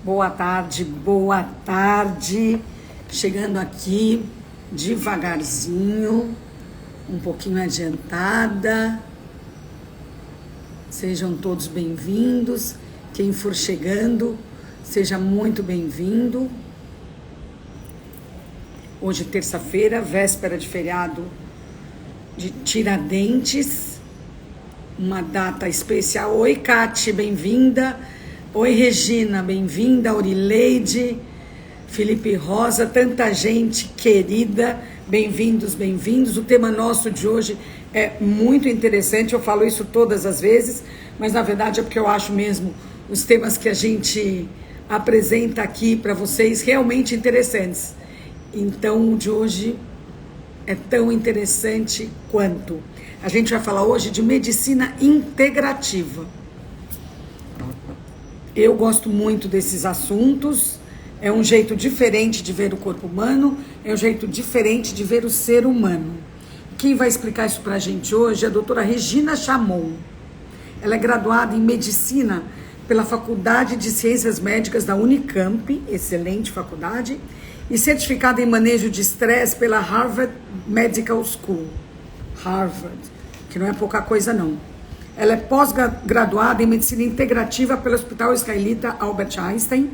Boa tarde, boa tarde. Chegando aqui devagarzinho, um pouquinho adiantada. Sejam todos bem-vindos. Quem for chegando, seja muito bem-vindo. Hoje, terça-feira, véspera de feriado de Tiradentes. Uma data especial. Oi, Cati, bem-vinda. Oi, Regina, bem-vinda. Aurileide, Felipe Rosa, tanta gente querida. Bem-vindos, bem-vindos. O tema nosso de hoje é muito interessante. Eu falo isso todas as vezes, mas na verdade é porque eu acho mesmo os temas que a gente apresenta aqui para vocês realmente interessantes. Então, o de hoje é tão interessante quanto. A gente vai falar hoje de medicina integrativa. Eu gosto muito desses assuntos. É um jeito diferente de ver o corpo humano, é um jeito diferente de ver o ser humano. Quem vai explicar isso pra gente hoje é a doutora Regina Chamon. Ela é graduada em medicina pela Faculdade de Ciências Médicas da Unicamp, excelente faculdade, e certificada em manejo de estresse pela Harvard Medical School. Harvard, que não é pouca coisa não. Ela é pós-graduada em medicina integrativa pelo Hospital Israelita Albert Einstein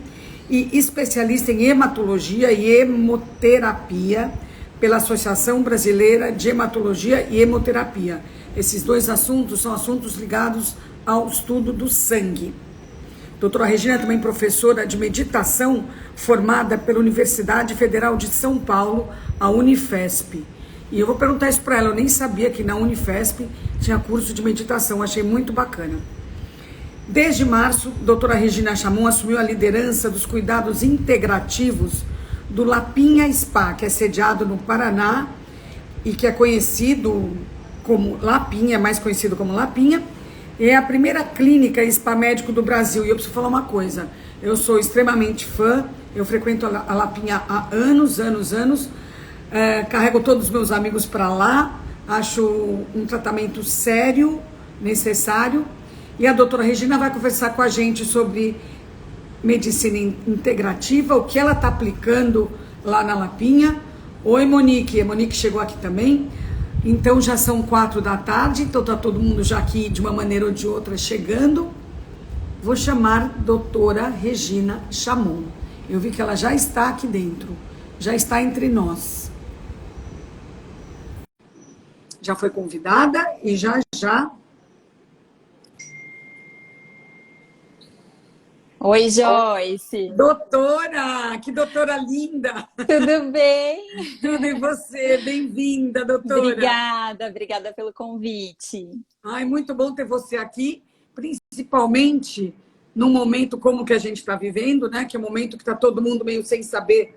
e especialista em hematologia e hemoterapia pela Associação Brasileira de Hematologia e Hemoterapia. Esses dois assuntos são assuntos ligados ao estudo do sangue. Doutora Regina é também professora de meditação formada pela Universidade Federal de São Paulo, a Unifesp. E eu vou perguntar isso para ela, eu nem sabia que na Unifesp tinha curso de meditação, achei muito bacana. Desde março, doutora Regina Chamon assumiu a liderança dos cuidados integrativos do Lapinha Spa, que é sediado no Paraná e que é conhecido como Lapinha, mais conhecido como Lapinha. É a primeira clínica spa médico do Brasil. E eu preciso falar uma coisa, eu sou extremamente fã, eu frequento a Lapinha há anos. Carrego todos os meus amigos para lá, acho um tratamento sério, necessário. E a doutora Regina vai conversar com a gente sobre medicina integrativa, o que ela está aplicando lá na Lapinha. Oi, Monique, a Monique chegou aqui também. Então já são 4 da tarde, então está todo mundo já aqui de uma maneira ou de outra chegando. Vou chamar doutora Regina Chamon. Eu vi que ela já está aqui dentro, já está entre nós. Já foi convidada e já. Oi, Joyce. Doutora, que doutora linda. Tudo bem? Tudo e você? Bem-vinda, doutora. Obrigada pelo convite. Ai, muito bom ter você aqui, principalmente num momento como que a gente está vivendo, né? Que é um momento que está todo mundo meio sem saber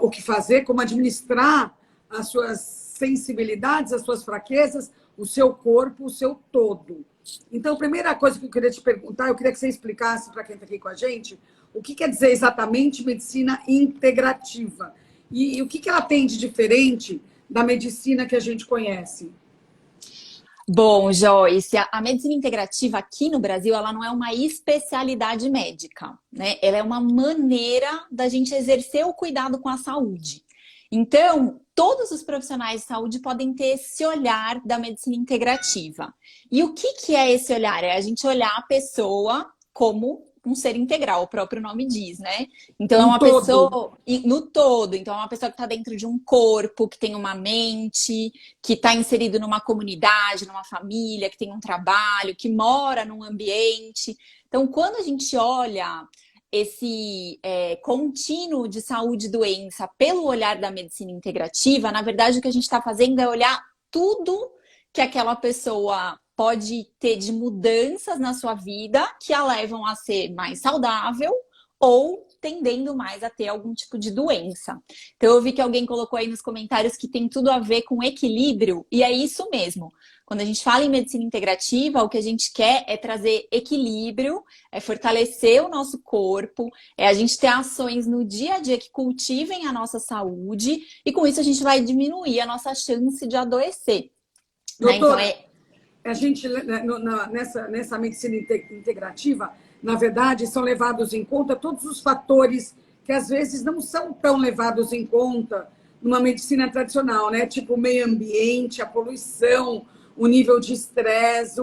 o que fazer, como administrar as suas sensibilidades, as suas fraquezas, o seu corpo, o seu todo. Então, a primeira coisa que eu queria te perguntar, eu queria que você explicasse para quem está aqui com a gente, o que quer dizer exatamente medicina integrativa? E o que ela tem de diferente da medicina que a gente conhece? Bom, Joyce, a medicina integrativa aqui no Brasil, ela não é uma especialidade médica, né? Ela é uma maneira da gente exercer o cuidado com a saúde. Então, todos os profissionais de saúde podem ter esse olhar da medicina integrativa. E o que é esse olhar? É a gente olhar a pessoa como um ser integral, o próprio nome diz, né? Então, é uma pessoa no todo. Então, é uma pessoa que está dentro de um corpo, que tem uma mente, que está inserido numa comunidade, numa família, que tem um trabalho, que mora num ambiente. Então, quando a gente olha esse contínuo de saúde e doença pelo olhar da medicina integrativa, na verdade o que a gente está fazendo é olhar tudo que aquela pessoa pode ter de mudanças na sua vida que a levam a ser mais saudável ou tendendo mais a ter algum tipo de doença. Então eu vi que alguém colocou aí nos comentários que tem tudo a ver com equilíbrio, e é isso mesmo. Quando a gente fala em medicina integrativa, o que a gente quer é trazer equilíbrio, é fortalecer o nosso corpo, é a gente ter ações no dia a dia que cultivem a nossa saúde, e com isso a gente vai diminuir a nossa chance de adoecer. Doutora, né? Então, a gente, nessa medicina integrativa, na verdade, são levados em conta todos os fatores que às vezes não são tão levados em conta numa medicina tradicional, né? Tipo o meio ambiente, a poluição, o nível de estresse,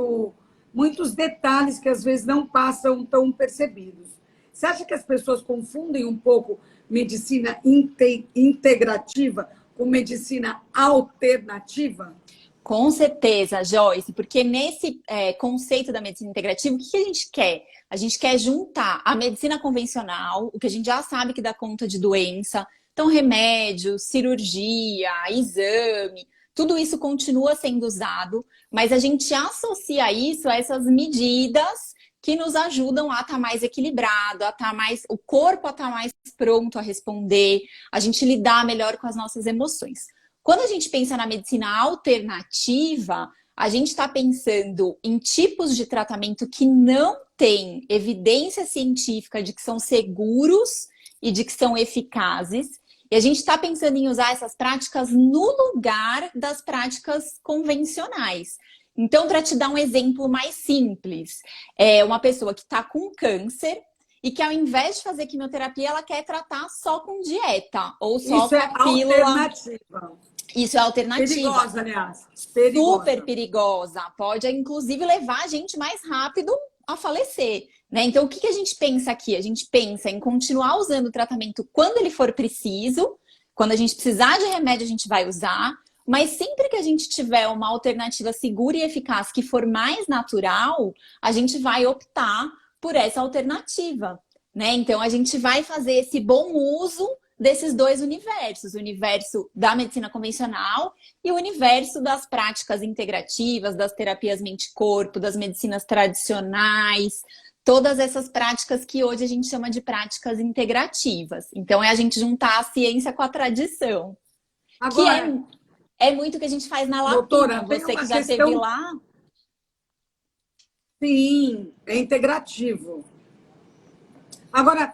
muitos detalhes que às vezes não passam tão percebidos. Você acha que as pessoas confundem um pouco medicina integrativa com medicina alternativa? Com certeza, Joyce, porque nesse conceito da medicina integrativa, o que a gente quer? A gente quer juntar a medicina convencional, o que a gente já sabe que dá conta de doença, então remédio, cirurgia, exame, tudo isso continua sendo usado, mas a gente associa isso a essas medidas que nos ajudam a estar mais equilibrado, a estar mais, o corpo a estar mais pronto a responder, a gente lidar melhor com as nossas emoções. Quando a gente pensa na medicina alternativa, a gente está pensando em tipos de tratamento que não têm evidência científica de que são seguros e de que são eficazes. E a gente está pensando em usar essas práticas no lugar das práticas convencionais. Então, para te dar um exemplo mais simples, é uma pessoa que está com câncer e que ao invés de fazer quimioterapia, ela quer tratar só com dieta ou só Isso com é a pílula. alternativa. Isso é alternativa. Perigosa, aliás. Perigosa. Super perigosa. Pode, inclusive, levar a gente mais rápido a falecer. Né? Então, o que a gente pensa aqui? A gente pensa em continuar usando o tratamento quando ele for preciso. Quando a gente precisar de remédio, a gente vai usar. Mas sempre que a gente tiver uma alternativa segura e eficaz que for mais natural, a gente vai optar por essa alternativa. Né? Então, a gente vai fazer esse bom uso desses dois universos, o universo da medicina convencional e o universo das práticas integrativas, das terapias mente-corpo, das medicinas tradicionais, todas essas práticas que hoje a gente chama de práticas integrativas. Então, é a gente juntar a ciência com a tradição. Agora, que é muito o que a gente faz na Lapina. doutora, Você que já esteve lá. Sim, é integrativo. Agora,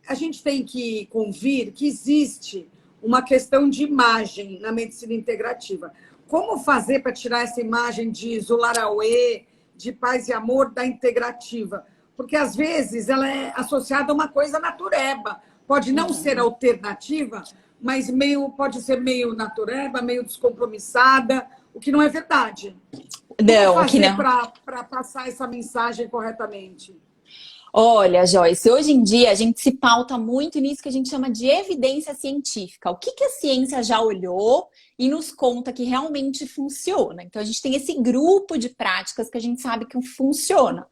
a gente tem que convir que existe uma questão de imagem na medicina integrativa. Como fazer para tirar essa imagem de Zularauê, de paz e amor da integrativa? Porque, às vezes, ela é associada a uma coisa natureba. Pode não ser alternativa, mas pode ser meio natureba, meio descompromissada, o que não é verdade. Não, Como que não. para passar essa mensagem corretamente? Olha, Joyce, hoje em dia a gente se pauta muito nisso que a gente chama de evidência científica. O que a ciência já olhou e nos conta que realmente funciona. Então, a gente tem esse grupo de práticas que a gente sabe que funciona.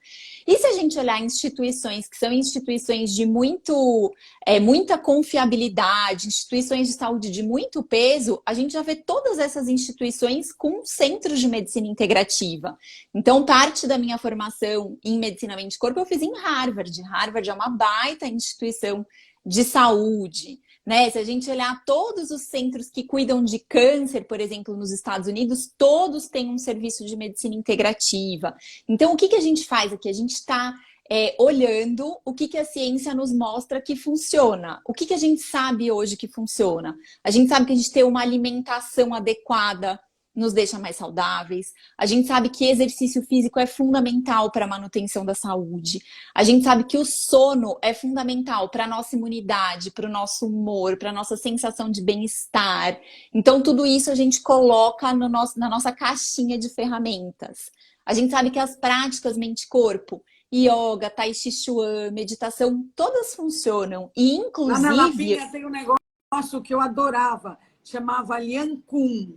E se a gente olhar instituições que são instituições de muita confiabilidade, instituições de saúde de muito peso, a gente já vê todas essas instituições com centros de medicina integrativa. Então, parte da minha formação em medicina mente-corpo eu fiz em Harvard. Harvard é uma baita instituição de saúde. Né? Se a gente olhar todos os centros que cuidam de câncer, por exemplo, nos Estados Unidos, todos têm um serviço de medicina integrativa. Então, o que a gente faz aqui? A gente está olhando o que a ciência nos mostra que funciona. O que a gente sabe hoje que funciona? A gente sabe que a gente tem uma alimentação adequada nos deixa mais saudáveis. A gente sabe que exercício físico é fundamental para a manutenção da saúde. A gente sabe que o sono é fundamental para a nossa imunidade, para o nosso humor, para a nossa sensação de bem-estar. Então, tudo isso a gente coloca na nossa caixinha de ferramentas. A gente sabe que as práticas mente-corpo, yoga, tai chi chuan, meditação, todas funcionam. E, inclusive... Lá na Lapinha tem um negócio que eu adorava, chamava Lian Kun.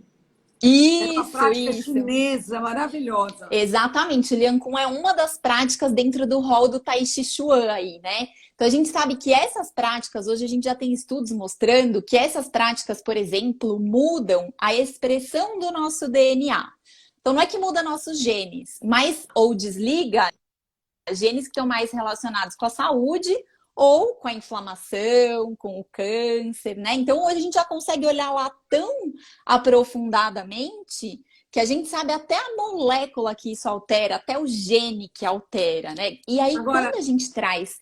Isso, é uma prática chinesa maravilhosa. Exatamente, o Lian Kun é uma das práticas dentro do rol do Tai Chi Chuan aí, né? Então a gente sabe que essas práticas, hoje a gente já tem estudos mostrando que essas práticas, por exemplo, mudam a expressão do nosso DNA. Então não é que muda nossos genes, mas ou desliga genes que estão mais relacionados com a saúde ou com a inflamação, com o câncer, né? Então, hoje a gente já consegue olhar lá tão aprofundadamente que a gente sabe até a molécula que isso altera, até o gene que altera, né? E aí, quando a gente traz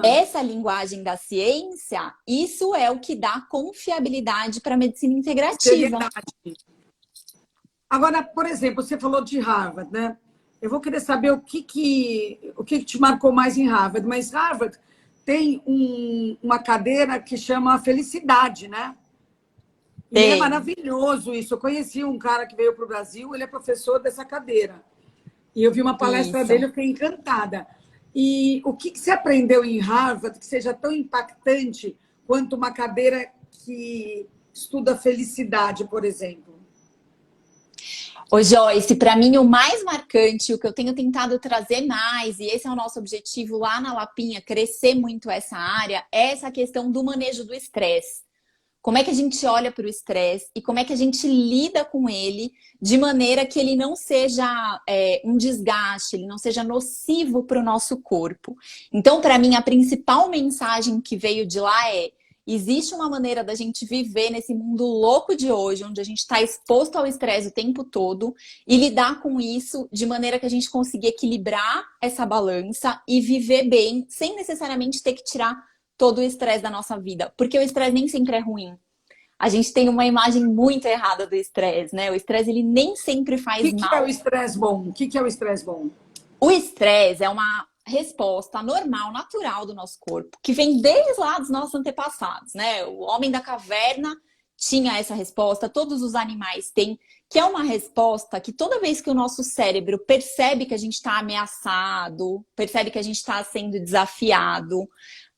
essa linguagem da ciência, isso é o que dá confiabilidade para a medicina integrativa. Agora, por exemplo, você falou de Harvard, né? Eu vou querer saber o que te marcou mais em Harvard, mas Harvard tem uma cadeira que chama Felicidade, né? E é Tem. maravilhoso isso. Eu conheci um cara que veio para o Brasil, ele é professor dessa cadeira. E eu vi uma palestra Isso. dele, eu fiquei encantada. E o que você aprendeu em Harvard que seja tão impactante quanto uma cadeira que estuda felicidade, por exemplo? Ô Joyce, para mim o mais marcante, o que eu tenho tentado trazer mais, e esse é o nosso objetivo lá na Lapinha, crescer muito essa área, é essa questão do manejo do estresse. Como é que a gente olha para o estresse e como é que a gente lida com ele de maneira que ele não seja um desgaste, ele não seja nocivo para o nosso corpo. Então, para mim, a principal mensagem que veio de lá é: existe uma maneira da gente viver nesse mundo louco de hoje, onde a gente está exposto ao estresse o tempo todo, e lidar com isso de maneira que a gente consiga equilibrar essa balança e viver bem, sem necessariamente ter que tirar todo o estresse da nossa vida. Porque o estresse nem sempre é ruim. A gente tem uma imagem muito errada do estresse, né? O estresse, ele nem sempre O faz que é o mal. estresse bom? O que é o estresse bom? O estresse é uma resposta normal, natural do nosso corpo, que vem desde lá dos nossos antepassados, né? O homem da caverna tinha essa resposta, todos os animais têm, que é uma resposta que toda vez que o nosso cérebro percebe que a gente está ameaçado, percebe que a gente está sendo desafiado,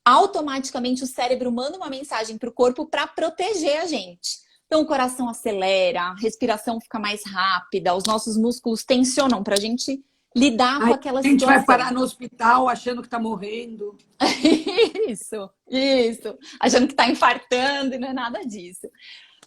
automaticamente o cérebro manda uma mensagem para o corpo para proteger a gente. Então o coração acelera, a respiração fica mais rápida, os nossos músculos tensionam para a gente lidar com Aí aquela a gente vai situação. parar no hospital achando que está morrendo. Isso. Achando que está infartando e não é nada disso.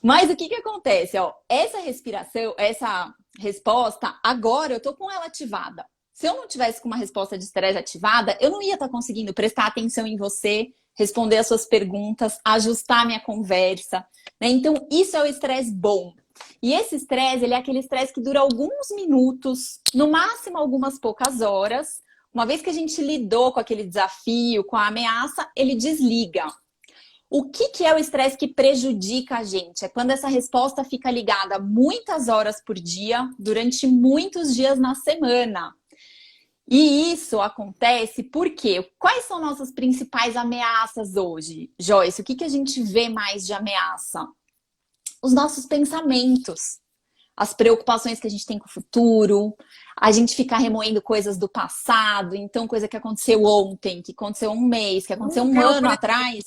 Mas o que que acontece? Ó, essa respiração, essa resposta, agora eu tô com ela ativada. Se eu não tivesse com uma resposta de estresse ativada, eu não ia estar conseguindo prestar atenção em você, responder as suas perguntas, ajustar a minha conversa, né? Então, isso é o estresse bom. E esse estresse, ele é aquele estresse que dura alguns minutos, no máximo algumas poucas horas. Uma vez que a gente lidou com aquele desafio, com a ameaça, ele desliga. O que que é o estresse que prejudica a gente? É quando essa resposta fica ligada muitas horas por dia, durante muitos dias na semana. E isso acontece porque quais são nossas principais ameaças hoje, Joyce? O que que a gente vê mais de ameaça? Os nossos pensamentos, as preocupações que a gente tem com o futuro, a gente ficar remoendo coisas do passado, então coisa que aconteceu ontem, que aconteceu um mês, que aconteceu um Nunca é o ano atrás,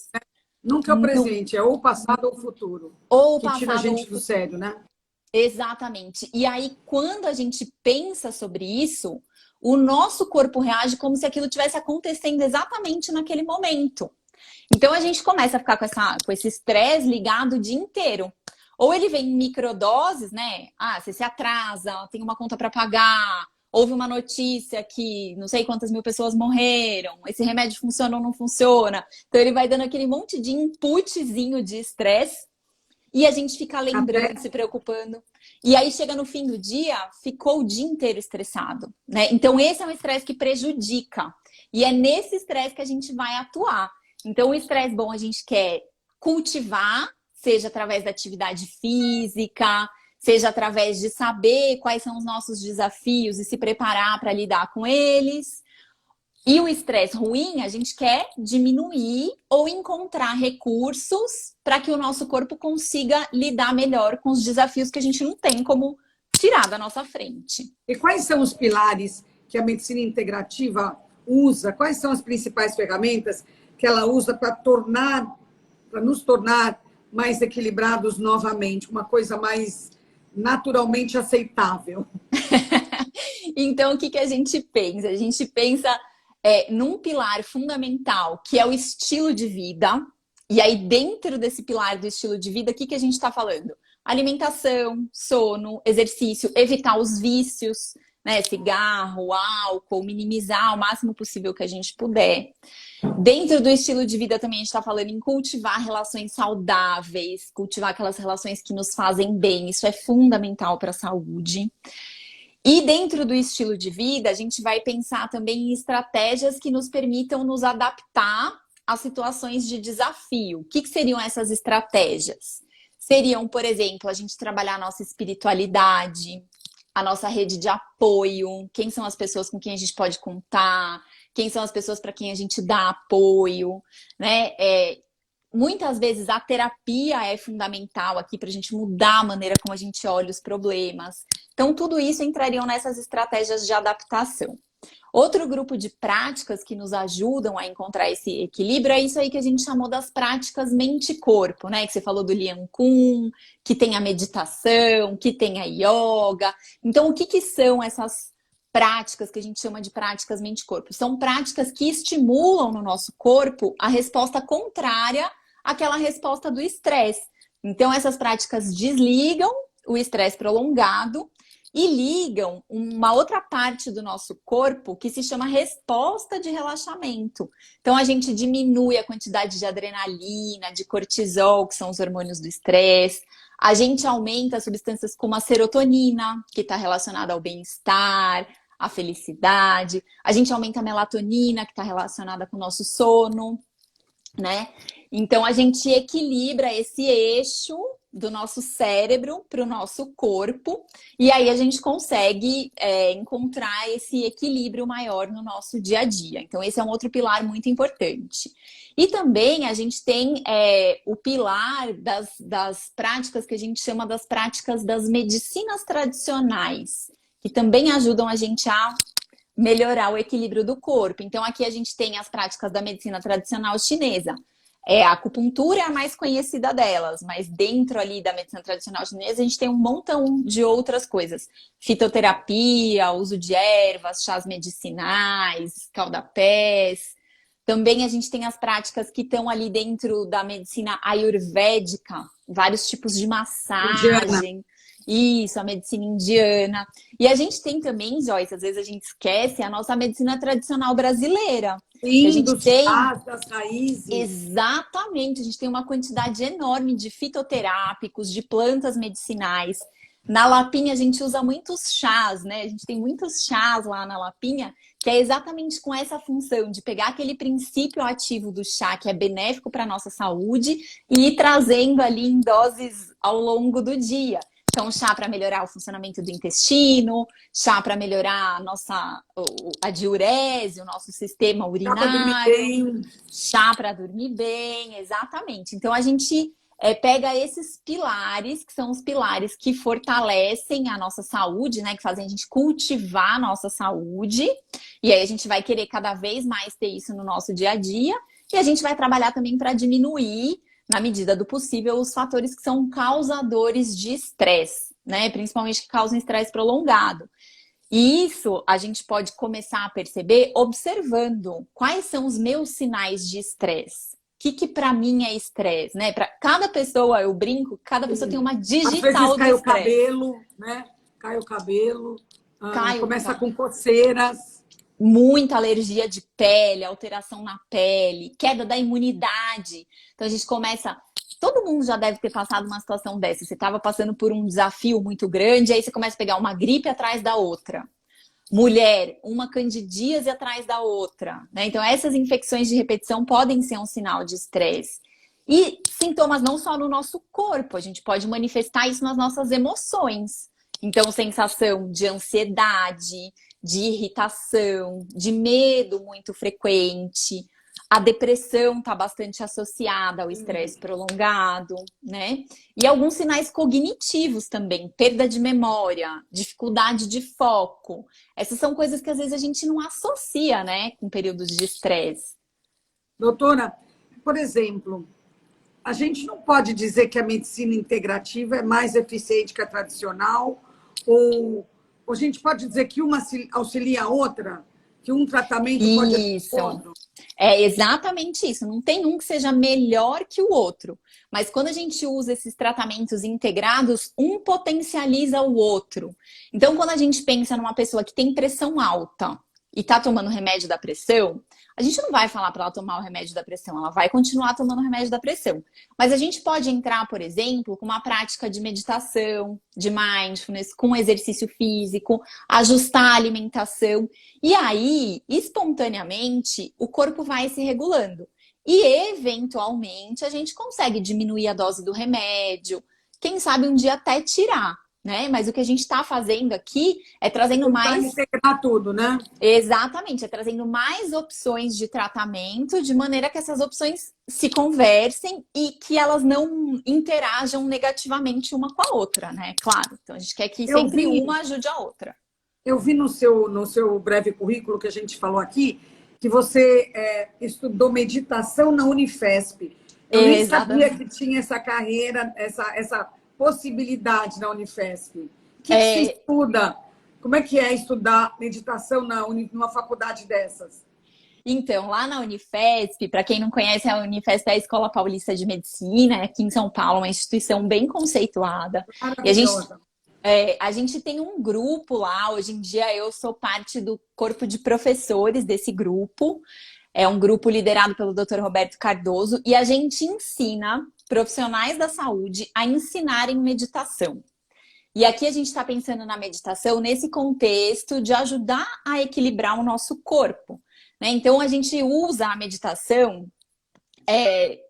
Nunca é o presente, é ou o passado ou o futuro, ou o que tira a passado ou o gente do futuro. sério, né? Exatamente. E aí, quando a gente pensa sobre isso, o nosso corpo reage como se aquilo tivesse acontecendo exatamente naquele momento. Então a gente começa a ficar com esse estresse ligado o dia inteiro. Ou ele vem em microdoses, né? Ah, você se atrasa, tem uma conta para pagar, houve uma notícia que não sei quantas mil pessoas morreram, esse remédio funciona ou não funciona. Então ele vai dando aquele monte de inputzinho de estresse e a gente fica lembrando, Até se preocupando. E aí chega no fim do dia, ficou o dia inteiro estressado, né? Então esse é um estresse que prejudica. E é nesse estresse que a gente vai atuar. Então o estresse bom a gente quer cultivar, seja através da atividade física, seja através de saber quais são os nossos desafios e se preparar para lidar com eles. E o estresse ruim, a gente quer diminuir ou encontrar recursos para que o nosso corpo consiga lidar melhor com os desafios que a gente não tem como tirar da nossa frente. E quais são os pilares que a medicina integrativa usa? Quais são as principais ferramentas que ela usa para nos tornar mais equilibrados novamente, uma coisa mais naturalmente aceitável? Então, o que que a gente pensa? A gente pensa num pilar fundamental, que é o estilo de vida. E aí, dentro desse pilar do estilo de vida, o que que a gente está falando? Alimentação, sono, exercício, evitar os vícios, né? Cigarro, álcool, minimizar o máximo possível que a gente puder. Dentro do estilo de vida também a gente está falando em cultivar relações saudáveis, cultivar aquelas relações que nos fazem bem. Isso é fundamental para a saúde. E dentro do estilo de vida, a gente vai pensar também em estratégias que nos permitam nos adaptar a situações de desafio. O que que seriam essas estratégias? Seriam, por exemplo, a gente trabalhar a nossa espiritualidade, a nossa rede de apoio, quem são as pessoas com quem a gente pode contar, quem são as pessoas para quem a gente dá apoio, né? Muitas vezes a terapia é fundamental aqui para a gente mudar a maneira como a gente olha os problemas. Então, tudo isso entrariam nessas estratégias de adaptação. Outro grupo de práticas que nos ajudam a encontrar esse equilíbrio é isso aí que a gente chamou das práticas mente-corpo, né? Que você falou do Lian Kun, que tem a meditação, que tem a yoga. Então, o que que são essas práticas que a gente chama de práticas mente-corpo? São práticas que estimulam no nosso corpo a resposta contrária àquela resposta do estresse. Então, essas práticas desligam o estresse prolongado e ligam uma outra parte do nosso corpo que se chama resposta de relaxamento. Então, a gente diminui a quantidade de adrenalina, de cortisol, que são os hormônios do estresse. A gente aumenta substâncias como a serotonina, que está relacionada ao bem-estar, à felicidade. A gente aumenta a melatonina, que está relacionada com o nosso sono, né? Então, a gente equilibra esse eixo do nosso cérebro para o nosso corpo, e aí a gente consegue encontrar esse equilíbrio maior no nosso dia a dia. Então, esse é um outro pilar muito importante. E também a gente tem o pilar das práticas que a gente chama das práticas das medicinas tradicionais, que também ajudam a gente a melhorar o equilíbrio do corpo. Então, aqui a gente tem as práticas da medicina tradicional chinesa. A acupuntura é a mais conhecida delas, mas dentro ali da medicina tradicional chinesa a gente tem um montão de outras coisas. Fitoterapia, uso de ervas, chás medicinais, calda-pés. Também a gente tem as práticas que estão ali dentro da medicina ayurvédica, vários tipos de massagem. Isso, a medicina indiana. E a gente tem também, Joyce, às vezes a gente esquece a nossa medicina tradicional brasileira. Sim, a gente tem das raízes. Exatamente, a gente tem uma quantidade enorme de fitoterápicos, de plantas medicinais. Na Lapinha a gente usa muitos chás, né? A gente tem muitos chás lá na Lapinha, que é exatamente com essa função de pegar aquele princípio ativo do chá, que é benéfico para a nossa saúde, e ir trazendo ali em doses ao longo do dia. Então, chá para melhorar o funcionamento do intestino, chá para melhorar a diurese, o nosso sistema urinário, chá para dormir bem, exatamente. Então, a gente pega esses pilares, que são os pilares que fortalecem a nossa saúde, né? Que fazem a gente cultivar a nossa saúde. E aí a gente vai querer cada vez mais ter isso no nosso dia a dia. E a gente vai trabalhar também para diminuir, na medida do possível, os fatores que são causadores de estresse, né? Principalmente que causam estresse prolongado. E isso a gente pode começar a perceber observando quais são os meus sinais de estresse. O que para mim é estresse, né? Para cada pessoa, eu brinco, cada pessoa tem uma digital às vezes cai do o cabelo, né? Cai o cabelo, começa com coceiras. Muita alergia de pele, alteração na pele, queda da imunidade. Então a gente começa... Todo mundo já deve ter passado uma situação dessa. Você estava passando por um desafio muito grande, aí você começa a pegar uma gripe atrás da outra. Mulher, uma candidíase atrás da outra, né? Então essas infecções de repetição podem ser um sinal de estresse. E sintomas não só no nosso corpo, a gente pode manifestar isso nas nossas emoções. Então, sensação de ansiedade, de irritação, de medo muito frequente. A depressão está bastante associada ao estresse prolongado, né? E alguns sinais cognitivos também, perda de memória, dificuldade de foco. Essas são coisas que às vezes a gente não associa, né, com períodos de estresse. Doutora, por exemplo, a gente não pode dizer que a medicina integrativa é mais eficiente que a tradicional, ou a gente pode dizer que uma auxilia a outra? Que um tratamento pode Isso. É exatamente isso. Não tem um que seja melhor que o outro. Mas quando a gente usa esses tratamentos integrados, um potencializa o outro. Então, quando a gente pensa numa pessoa que tem pressão alta e tá tomando remédio da pressão, a gente não vai falar para ela tomar o remédio da pressão, ela vai continuar tomando o remédio da pressão. Mas a gente pode entrar, por exemplo, com uma prática de meditação, de mindfulness, com exercício físico, ajustar a alimentação. E aí, espontaneamente, o corpo vai se regulando. E, eventualmente, a gente consegue diminuir a dose do remédio. Quem sabe um dia até tirar. né? Mas o que a gente está fazendo aqui é trazendo Para mais... integrar tudo, né? Exatamente, é trazendo mais opções de tratamento, de maneira que essas opções se conversem e que elas não interajam negativamente uma com a outra, né? Claro. Então a gente quer que Eu sempre vi, uma ajude a outra. eu vi no seu breve currículo que a gente falou aqui, que você estudou meditação na Unifesp. Eu nem sabia Exatamente. que tinha essa carreira, essa possibilidade na Unifesp. O que se É, estuda? Como é que é estudar meditação numa faculdade dessas? então, lá na Unifesp, para quem não conhece, a Unifesp é a Escola Paulista de Medicina, aqui em São Paulo, uma instituição bem conceituada. E Maravilhosa. a gente tem um grupo lá, hoje em dia eu sou parte do corpo de professores desse grupo. É um grupo liderado pelo Dr. Roberto Cardoso e a gente ensina profissionais da saúde a ensinarem meditação. E aqui a gente está pensando na meditação nesse contexto de ajudar a equilibrar o nosso corpo, né? Então a gente usa a meditação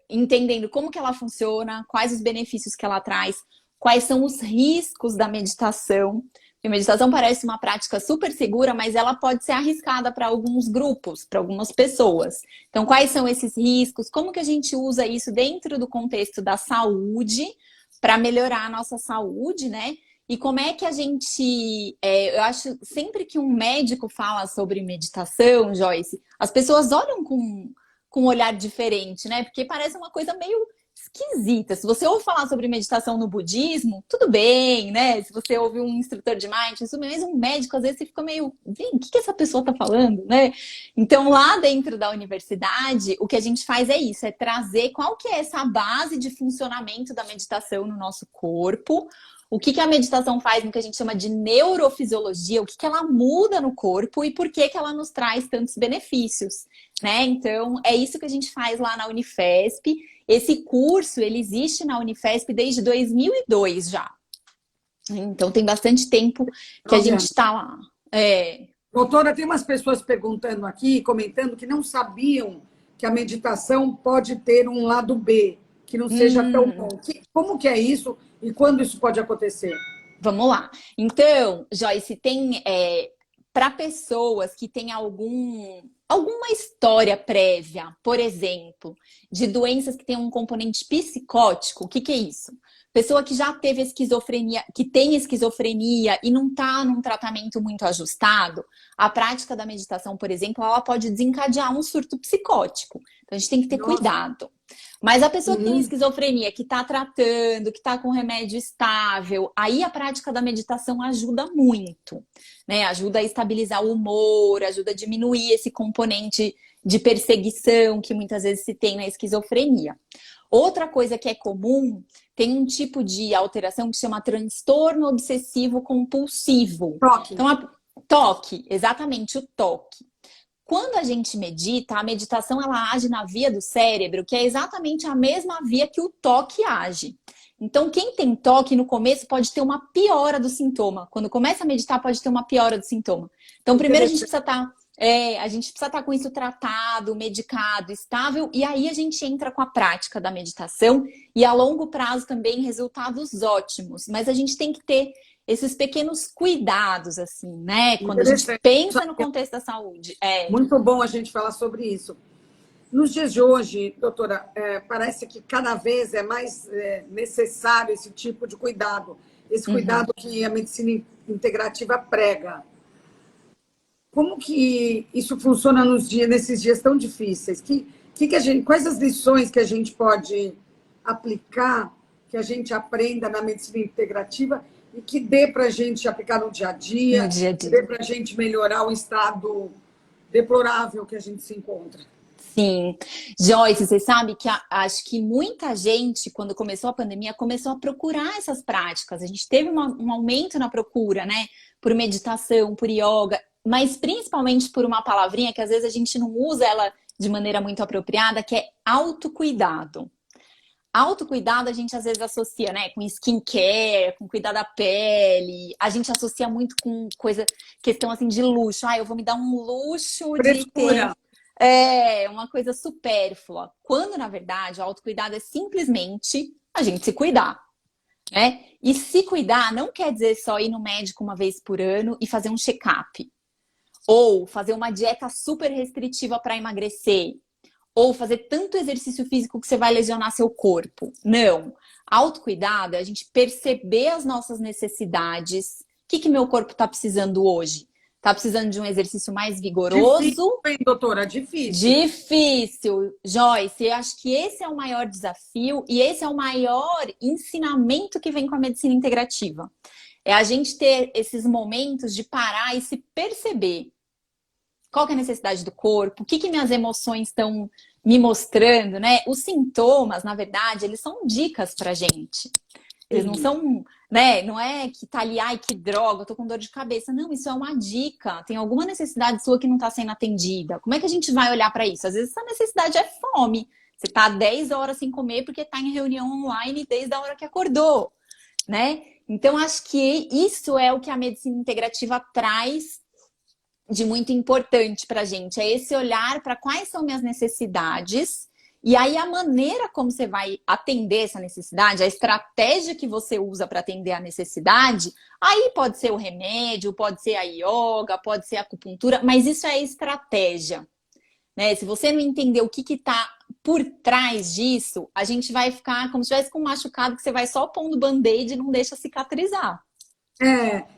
entendendo como que ela funciona, quais os benefícios que ela traz, quais são os riscos da meditação. Porque a meditação parece uma prática super segura, mas ela pode ser arriscada para alguns grupos, para algumas pessoas. Então, quais são esses riscos? Como que a gente usa isso dentro do contexto da saúde para melhorar a nossa saúde, né? E como é que a gente... eu acho, sempre que um médico fala sobre meditação, Joyce, as pessoas olham com um olhar diferente, né? Porque parece uma coisa meio esquisita. Se você ouve falar sobre meditação no budismo, tudo bem, né? Se você ouve um instrutor de mindfulness, mas um médico, às vezes você fica meio, vem, o que essa pessoa tá falando, né? Então, lá dentro da universidade, o que a gente faz é isso, é trazer qual que é essa base de funcionamento da meditação no nosso corpo, o que a meditação faz no que a gente chama de neurofisiologia, o que ela muda no corpo e por que ela nos traz tantos benefícios, né? Então, é isso que a gente faz lá na Unifesp. Esse curso, ele existe na Unifesp desde 2002 já. Então, tem bastante tempo que a gente está lá. Doutora, tem umas pessoas perguntando aqui, comentando, que não sabiam que a meditação pode ter um lado B, que não seja tão bom. Como que é isso e quando isso pode acontecer? Vamos lá. Então, Joyce, tem para pessoas que têm alguma história prévia, por exemplo, de doenças que têm um componente psicótico, o que é isso? Pessoa que já teve esquizofrenia, que tem esquizofrenia e não está num tratamento muito ajustado, a prática da meditação, por exemplo, ela pode desencadear um surto psicótico. Então, a gente tem que ter cuidado. Mas a pessoa que tem esquizofrenia, que está tratando, que está com remédio estável, aí a prática da meditação ajuda muito, né? Ajuda a estabilizar o humor, ajuda a diminuir esse componente de perseguição que muitas vezes se tem na esquizofrenia. Outra coisa que é comum, tem um tipo de alteração que se chama transtorno obsessivo compulsivo. Toque. Então, toque, exatamente, o toque. Quando a gente medita, a meditação ela age na via do cérebro, que é exatamente a mesma via que o toque age. Então, quem tem toque no começo pode ter uma piora do sintoma. Quando começa a meditar, pode ter uma piora do sintoma. Então, primeiro a gente precisa estar com isso tratado, medicado, estável, e aí a gente entra com a prática da meditação e a longo prazo também resultados ótimos. Mas a gente tem que ter esses pequenos cuidados, assim, né? Quando a gente pensa no contexto da saúde. Muito bom a gente falar sobre isso. Nos dias de hoje, doutora, parece que cada vez é mais necessário esse tipo de cuidado. Esse cuidado que a medicina integrativa prega. Como que isso funciona nesses dias tão difíceis? Quais as lições que a gente pode aplicar, que a gente aprenda na medicina integrativa e que dê para a gente aplicar no dia a dia, que dê para a gente melhorar o estado deplorável que a gente se encontra? Sim. Joyce, você sabe que acho que muita gente, quando começou a pandemia, começou a procurar essas práticas. A gente teve um aumento na procura, né? Por meditação, por yoga, mas principalmente por uma palavrinha que às vezes a gente não usa ela de maneira muito apropriada, que é autocuidado. Autocuidado a gente às vezes associa, né, com skincare, com cuidar da pele. A gente associa muito com questão assim de luxo. Eu vou me dar um luxo de ter uma coisa supérflua. Quando, na verdade, o autocuidado é simplesmente a gente se cuidar. né? E se cuidar não quer dizer só ir no médico uma vez por ano e fazer um check-up. Ou fazer uma dieta super restritiva para emagrecer. Ou fazer tanto exercício físico que você vai lesionar seu corpo. Não. Autocuidado é a gente perceber as nossas necessidades. O que meu corpo está precisando hoje? Está precisando de um exercício mais vigoroso? Difícil, hein, doutora? Difícil. Difícil, Joyce. Eu acho que esse é o maior desafio e esse é o maior ensinamento que vem com a medicina integrativa. É a gente ter esses momentos de parar e se perceber. Qual que é a necessidade do corpo? O que minhas emoções estão me mostrando, né? Os sintomas, na verdade, eles são dicas pra gente. Eles não são, né? Não é que tá ali, ai, que droga, eu tô com dor de cabeça. Não, isso é uma dica. Tem alguma necessidade sua que não tá sendo atendida. Como é que a gente vai olhar para isso? Às vezes essa necessidade é fome. Você tá 10 horas sem comer porque tá em reunião online desde a hora que acordou, né? Então, acho que isso é o que a medicina integrativa traz de muito importante para a gente, é esse olhar para quais são minhas necessidades e aí a maneira como você vai atender essa necessidade, a estratégia que você usa para atender a necessidade, aí pode ser o remédio, pode ser a yoga, pode ser a acupuntura, mas isso é estratégia, né? Se você não entender o que está por trás disso, a gente vai ficar como se estivesse com um machucado que você vai só pondo band-aid e não deixa cicatrizar.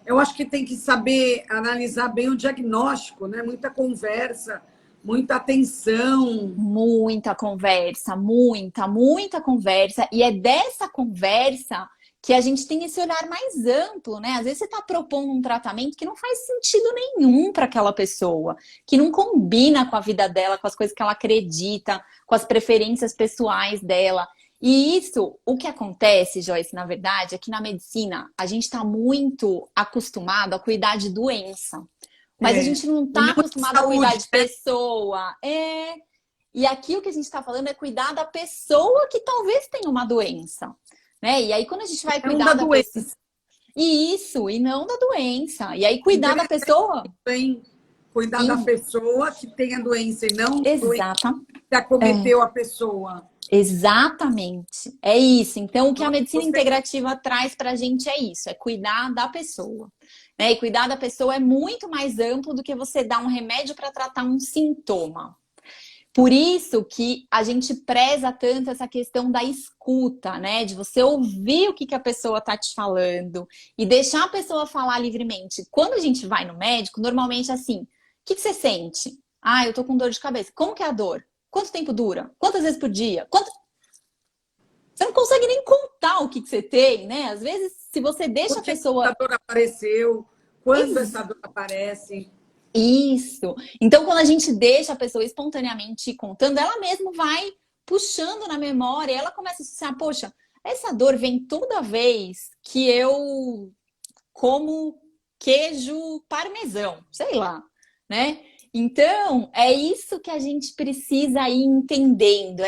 Eu acho que tem que saber analisar bem o diagnóstico, né? Muita conversa, muita atenção. Muita conversa, muita conversa. E é dessa conversa que a gente tem esse olhar mais amplo, né? Às vezes você está propondo um tratamento que não faz sentido nenhum para aquela pessoa, que não combina com a vida dela, com as coisas que ela acredita, com as preferências pessoais dela. E isso, o que acontece, Joyce, na verdade, é que na medicina a gente está muito acostumado a cuidar de doença. Mas a gente não está acostumado a cuidar de pessoa. E aqui o que a gente está falando é cuidar da pessoa que talvez tenha uma doença. Né? E aí, quando a gente vai cuidar da doença. Isso, e não da doença. E aí, cuidar da pessoa. Cuidar da pessoa que tem a doença e não que acometeu a pessoa. Exatamente. É isso. Então, o que a medicina integrativa traz para a gente é isso, é cuidar da pessoa. Né? E cuidar da pessoa é muito mais amplo do que você dar um remédio para tratar um sintoma. Por isso que a gente preza tanto essa questão da escuta, né? De você ouvir o que a pessoa está te falando e deixar a pessoa falar livremente. Quando a gente vai no médico, normalmente é assim, o que você sente? Ah, eu tô com dor de cabeça. Como que é a dor? Quanto tempo dura? Quantas vezes por dia? Você não consegue nem contar o que você tem, né? Às vezes, se você deixa a pessoa... Essa dor apareceu? Quando essa dor aparece? Isso. Então, quando a gente deixa a pessoa espontaneamente ir contando, ela mesma vai puxando na memória, ela começa a associar, poxa, essa dor vem toda vez que eu como queijo parmesão, sei lá, né? Então, é isso que a gente precisa ir entendendo,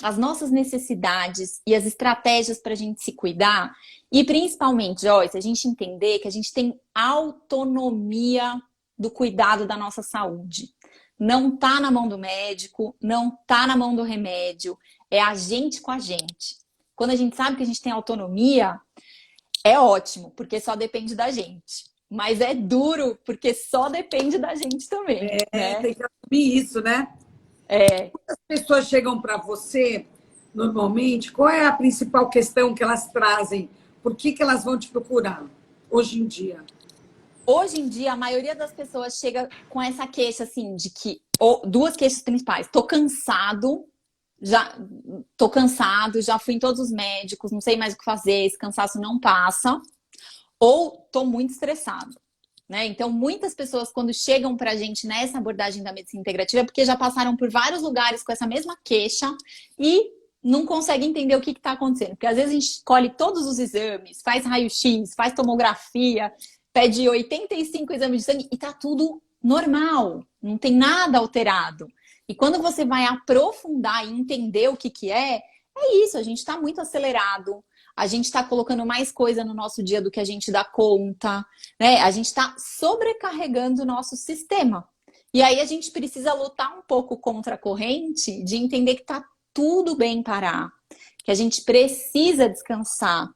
as nossas necessidades e as estratégias para a gente se cuidar. E principalmente, Joyce, a gente entender que a gente tem autonomia do cuidado da nossa saúde. Não tá na mão do médico, não tá na mão do remédio, é a gente com a gente. Quando a gente sabe que a gente tem autonomia, é ótimo, porque só depende da gente. Mas é duro, porque só depende da gente também. Né? Tem que assumir isso, né? Quando as pessoas chegam para você, normalmente, qual é a principal questão que elas trazem? Por que elas vão te procurar hoje em dia? Hoje em dia, a maioria das pessoas chega com essa queixa, assim, de que... duas queixas principais. Tô cansado, já fui em todos os médicos, não sei mais o que fazer, esse cansaço não passa. Ou tô muito estressado. Né? Então, muitas pessoas, quando chegam pra gente nessa abordagem da medicina integrativa, é porque já passaram por vários lugares com essa mesma queixa e não conseguem entender o que está acontecendo. Porque às vezes a gente escolhe todos os exames, faz raio-x, faz tomografia, pede 85 exames de sangue e tá tudo normal, não tem nada alterado. E quando você vai aprofundar e entender o que é isso, a gente está muito acelerado, a gente está colocando mais coisa no nosso dia do que a gente dá conta, né? A gente está sobrecarregando o nosso sistema. E aí a gente precisa lutar um pouco contra a corrente de entender que tá tudo bem parar, que a gente precisa descansar,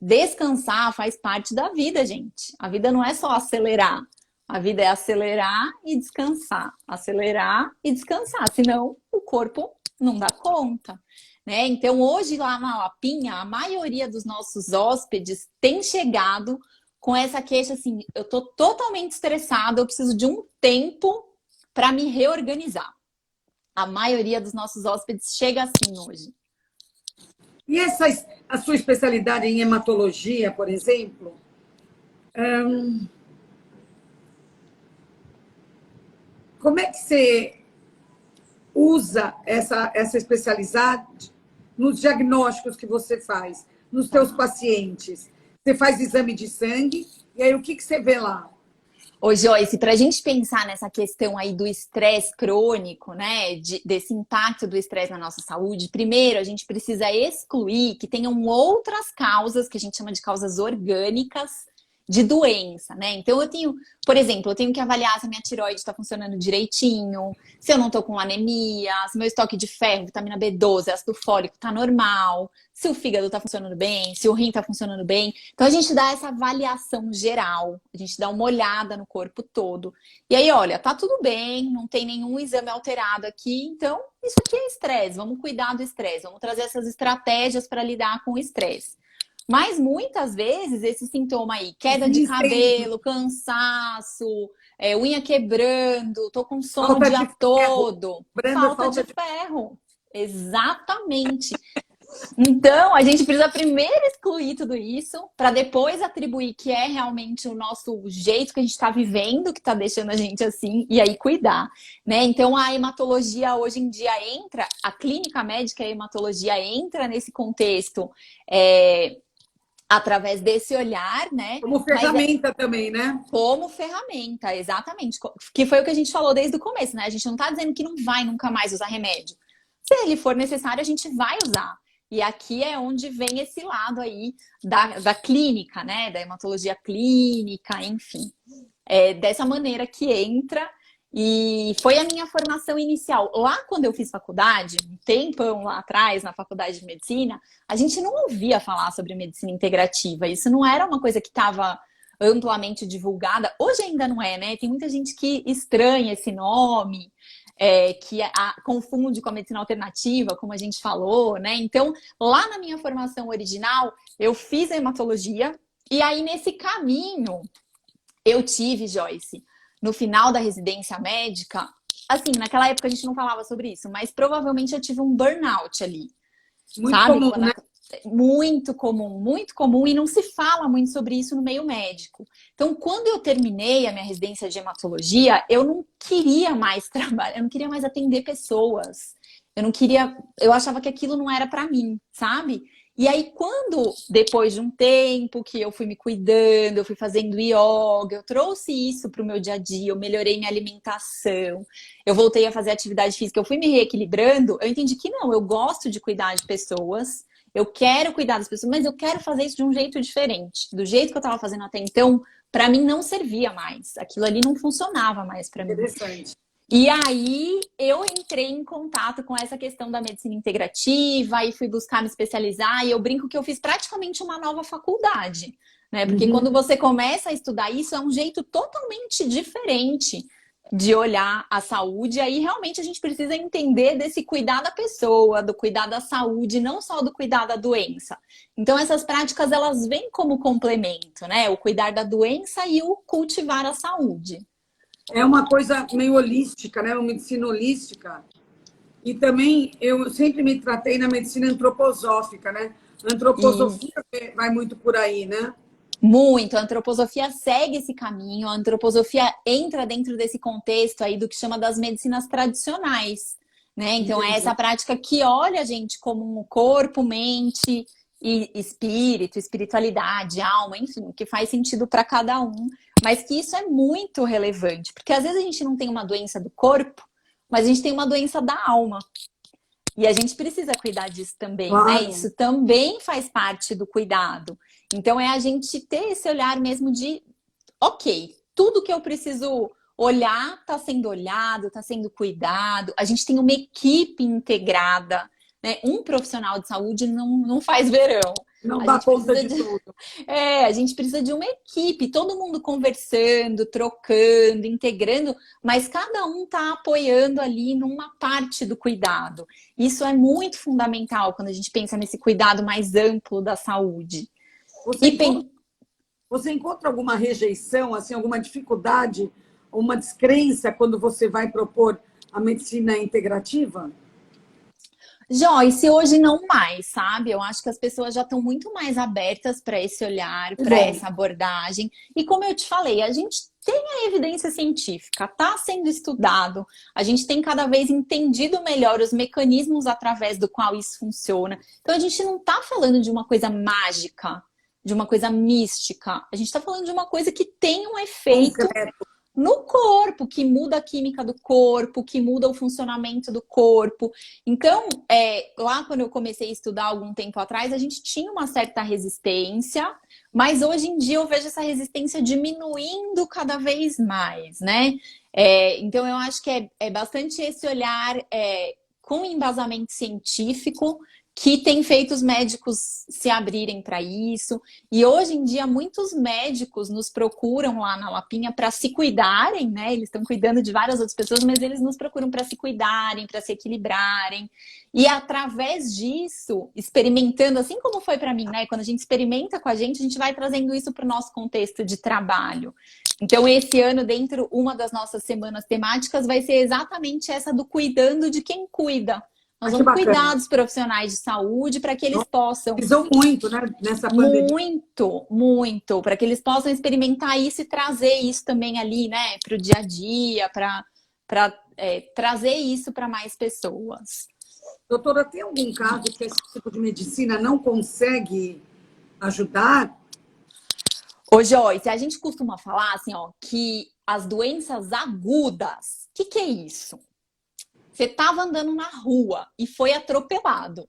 Descansar faz parte da vida, gente. A vida não é só acelerar. A vida é acelerar e descansar. Acelerar e descansar. Senão, o corpo não dá conta, né? Então, hoje lá na Lapinha, a maioria dos nossos hóspedes tem chegado com essa queixa assim, eu tô totalmente estressada, eu preciso de um tempo para me reorganizar. A maioria dos nossos hóspedes chega assim hoje. E a sua especialidade em hematologia, por exemplo, como é que você usa essa especialidade nos diagnósticos que você faz, nos seus pacientes? Você faz exame de sangue, e aí o que você vê lá? Ô, Joyce, para a gente pensar nessa questão aí do estresse crônico, né, desse impacto do estresse na nossa saúde, primeiro a gente precisa excluir que tenham outras causas, que a gente chama de causas orgânicas, de doença, né? Então eu tenho, por exemplo, eu tenho que avaliar se a minha tireoide está funcionando direitinho, se eu não estou com anemia, se meu estoque de ferro, vitamina B12, ácido fólico está normal, se o fígado está funcionando bem, se o rim está funcionando bem. Então a gente dá essa avaliação geral, a gente dá uma olhada no corpo todo. E aí, olha, tá tudo bem, não tem nenhum exame alterado aqui, então isso aqui é estresse, vamos cuidar do estresse, vamos trazer essas estratégias para lidar com o estresse. Mas muitas vezes esse sintoma aí, queda de cabelo, cansaço, unha quebrando, tô com sono o dia todo, falta de ferro. Exatamente. Então, a gente precisa primeiro excluir tudo isso, para depois atribuir que é realmente o nosso jeito que a gente está vivendo, que está deixando a gente assim, e aí cuidar, né? Então, a hematologia hoje em dia entra, a clínica médica e a hematologia entra nesse contexto, através desse olhar, né? Como ferramenta também, né? Como ferramenta, exatamente. Que foi o que a gente falou desde o começo, né? A gente não tá dizendo que não vai nunca mais usar remédio. Se ele for necessário, a gente vai usar. E aqui é onde vem esse lado aí da clínica, né? Da hematologia clínica, enfim. É dessa maneira que entra. E foi a minha formação inicial. Lá quando eu fiz faculdade, um tempão lá atrás, na faculdade de medicina, a gente não ouvia falar sobre medicina integrativa. Isso não era uma coisa que estava amplamente divulgada. Hoje ainda não é, né? Tem muita gente que estranha esse nome, que confunde com a medicina alternativa, como a gente falou, né? Então, lá na minha formação original, eu fiz a hematologia. E aí, nesse caminho, eu tive, Joyce, no final da residência médica, assim, naquela época a gente não falava sobre isso, mas provavelmente eu tive um burnout ali. Muito sabe? comum, né? Muito comum, e não se fala muito sobre isso no meio médico. Então, quando eu terminei a minha residência de hematologia, eu não queria mais trabalhar, eu não queria mais atender pessoas. Eu achava que aquilo não era para mim, sabe? E aí, quando, depois de um tempo que eu fui me cuidando, eu fui fazendo yoga, eu trouxe isso para o meu dia a dia, eu melhorei minha alimentação, eu voltei a fazer atividade física, eu fui me reequilibrando, eu entendi que não, eu gosto de cuidar de pessoas, eu quero cuidar das pessoas, mas eu quero fazer isso de um jeito diferente. Do jeito que eu estava fazendo até então, para mim não servia mais. Aquilo ali não funcionava mais para mim. Interessante. E aí eu entrei em contato com essa questão da medicina integrativa e fui buscar me especializar, e eu brinco que eu fiz praticamente uma nova faculdade, né? Porque quando você começa a estudar isso, é um jeito totalmente diferente de olhar a saúde. Aí realmente a gente precisa entender desse cuidar da pessoa, do cuidar da saúde, não só do cuidar da doença. Então essas práticas, elas vêm como complemento, né? O cuidar da doença e o cultivar a saúde. É uma coisa meio holística, né? Uma medicina holística. E também eu sempre me tratei na medicina antroposófica, né? Antroposofia vai muito por aí, né? Muito. A antroposofia segue esse caminho. A antroposofia entra dentro desse contexto aí do que chama das medicinas tradicionais, né? Então é essa prática que olha a gente como um corpo, mente e espírito, espiritualidade, alma, enfim, que faz sentido para cada um, mas que isso é muito relevante, porque às vezes a gente não tem uma doença do corpo, mas a gente tem uma doença da alma. E a gente precisa cuidar disso também, Claro. né? Isso também faz parte do cuidado. Então é a gente ter esse olhar mesmo de, ok, tudo que eu preciso olhar está sendo olhado, está sendo cuidado. A gente tem uma equipe integrada, né? Um profissional de saúde não faz verão. Não A dá gente conta precisa de tudo. a gente precisa de uma equipe, todo mundo conversando, trocando, integrando, mas cada um está apoiando ali numa parte do cuidado. Isso é muito fundamental quando a gente pensa nesse cuidado mais amplo da saúde. Você E encontra, você encontra alguma rejeição, assim, alguma dificuldade, uma descrença quando você vai propor a medicina integrativa? Joyce, hoje não mais, sabe? Eu acho que as pessoas já estão muito mais abertas para esse olhar, Que para bom. essa abordagem. E como eu te falei, a gente tem a evidência científica, está sendo estudado, a gente tem cada vez entendido melhor os mecanismos através do qual isso funciona. Então a gente não está falando de uma coisa mágica, de uma coisa mística. A gente está falando de uma coisa que tem um efeito Concreto. no corpo, que muda a química do corpo, que muda o funcionamento do corpo. Então, lá quando eu comecei a estudar algum tempo atrás, a gente tinha uma certa resistência, mas hoje em dia eu vejo essa resistência diminuindo cada vez mais, né? Então, eu acho que é bastante esse olhar com embasamento científico que tem feito os médicos se abrirem para isso. E hoje em dia, muitos médicos nos procuram lá na Lapinha para se cuidarem, né? Eles estão cuidando de várias outras pessoas, mas eles nos procuram para se cuidarem, para se equilibrarem. E através disso, experimentando, assim como foi para mim, né? Quando a gente experimenta com a gente vai trazendo isso para o nosso contexto de trabalho. Então, esse ano, dentro uma das nossas semanas temáticas, vai ser exatamente essa do cuidando de quem cuida. Nós Que vamos cuidar bacana. dos profissionais de saúde para que eles possam Precisam muito, né, nessa pandemia. muito, muito, para que eles possam experimentar isso e trazer isso também ali, né, para o dia a dia, para trazer isso para mais pessoas. Doutora, tem algum caso que esse tipo de medicina não consegue ajudar? Ô, Joyce, a gente costuma falar assim, ó, que as doenças agudas, o que é isso? Você estava andando na rua e foi atropelado,